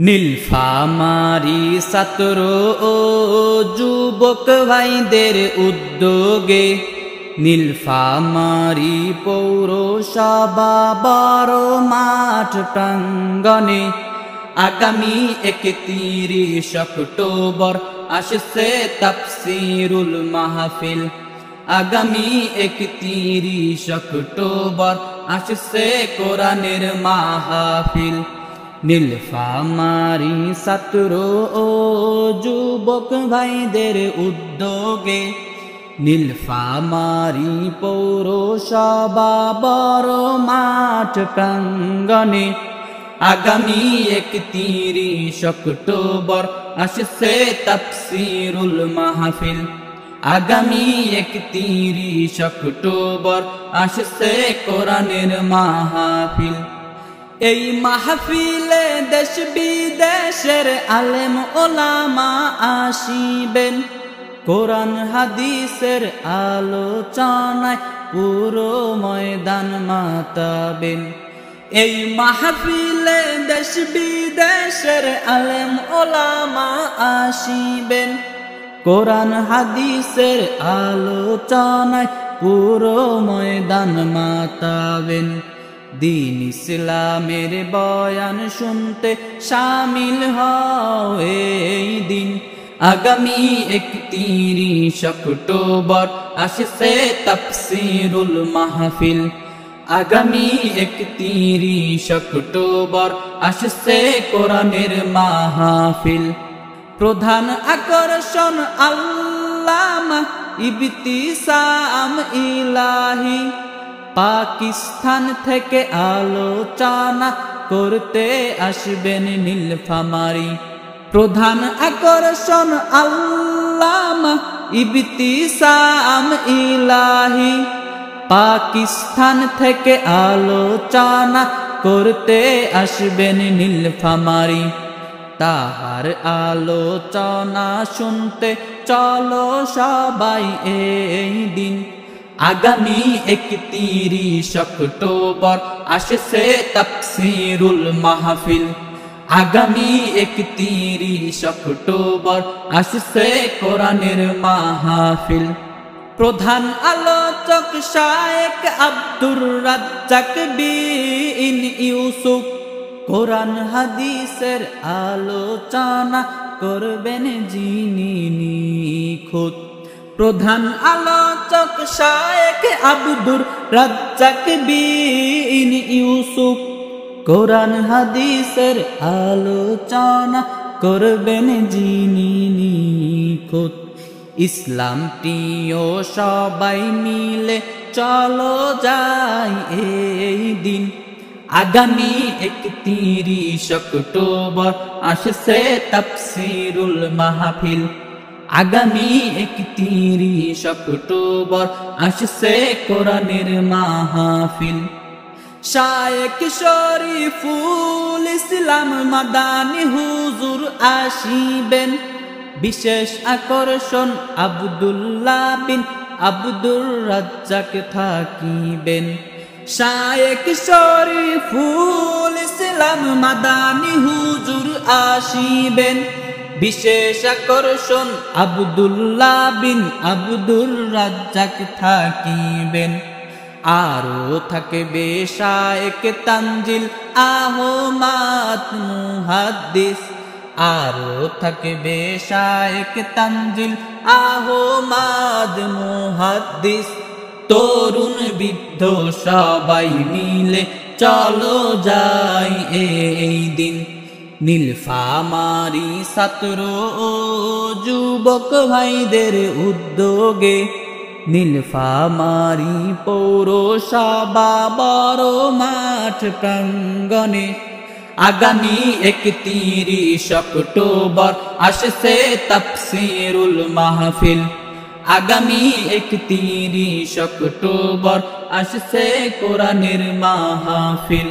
নীলফামারী ছাত্র ও যুবক ভাইদের উদ্যোগে নীলফামারী পৌরসভা বড় মাঠ প্রাঙ্গণে আগামী 31 অক্টোবর আসছে তাফসীরুল মাহফিল। আগামী 31 অক্টোবর আসছে কোরআনের মাহফিল। নীলফামারী ছাত্র ও যুবক ভাইদের উদ্যোগে নীলফামারী পৌরসভা বড় মাঠ প্রাঙ্গণে আগামী 31 অক্টোবর আসছে তাফসীরুল মাহফিল। আগামী 31 অক্টোবর আসছে কোরআনের মাহফিল। এই মাহফিলে দেশ বিদেশের আলেম ওলামা আসিবেন, কোরআন হাদিসের আলোচনায় পুরো ময়দান মাতাবেন। এই মাহফিলে দেশ বিদেশের আলেম ওলামা আসিবেন, কোরআন হাদিসের আলোচনায় পুরো ময়দান মাতাবেন। দিন ইসলামের বয়ান শুনতে শামিল হও এই দিন। আগামী 31 অক্টোবর আসছে তাফসীরুল মাহফিল। আগামী 31 অক্টোবর আসছে কোরআনের মাহফিল। প্রধান আকর্ষণ আল্লামা ইবতিসাম ইলাহি পাকিস্তান থেকে আলোচনা করতে আসবেন নীলফামারী। প্রধান আকর্ষণ আল্লামা ইবতিসাম ইলাহি পাকিস্তান থেকে আলোচনা করতে আসবেন নীলফামারী। তাহার আলোচনা শুনতে চলো সবাই এই দিন। আগামী 31 অক্টোবর আসছে তাফসীরুল মাহফিল। আগামী 31 অক্টোবর আসছে কোরআনের মাহফিল। প্রধান আলোচক শায়েখ আব্দুর রাজ্জাক বিন ইউসুফ কোরআন হাদিসের আলোচনা করবেন যিনি নিখুঁত। প্রধান আলোচক শায়েখ আব্দুর রাজ্জাক বিন ইউসুফ কোরআন হাদিসের আলোচনা করবেন যিনি নিখুঁত। ইসলাম প্রিয় সবাই মিলে চলো যাই এই দিন। আগামী 31 অক্টোবর আসছে তাফসীরুল মাহফিল। আগামী 31 অক্টোবর আসছে কোরআনের মাহফিল। শায়েখ শরীফুল ইসলাম মাদানী হুজুর আসিবেন, বিশেষ আকর্ষণ আব্দুল্লাহ বিন আব্দুর রাজ্জাক থাকিবেন। শায়েখ শরীফুল ইসলাম মাদানী হুজুর আসিবেন, বিশেষ আকর্ষণ আব্দুল্লাহ বিন আব্দুর রাজ্জাক থাকিবেন। আরো থাকবে শায়েখ তানজিল আহমদ মুহাদ্দিস। আরো থাকবে শায়েখ তানজিল আহমদ মুহাদ্দিস। তরুণ বৃদ্ধ সবাই মিলে চলো যাই এই দিন। নীলফামারী ছাত্র ও যুবক ভাইদের উদ্যোগে নীলফামারী পৌরসভা বড় মাঠ প্রাঙ্গণে আগামী 31 অক্টোবর আসছে তাফসীরুল মাহফিল। আগামী 31 অক্টোবর আসছে কোরআনের মাহফিল।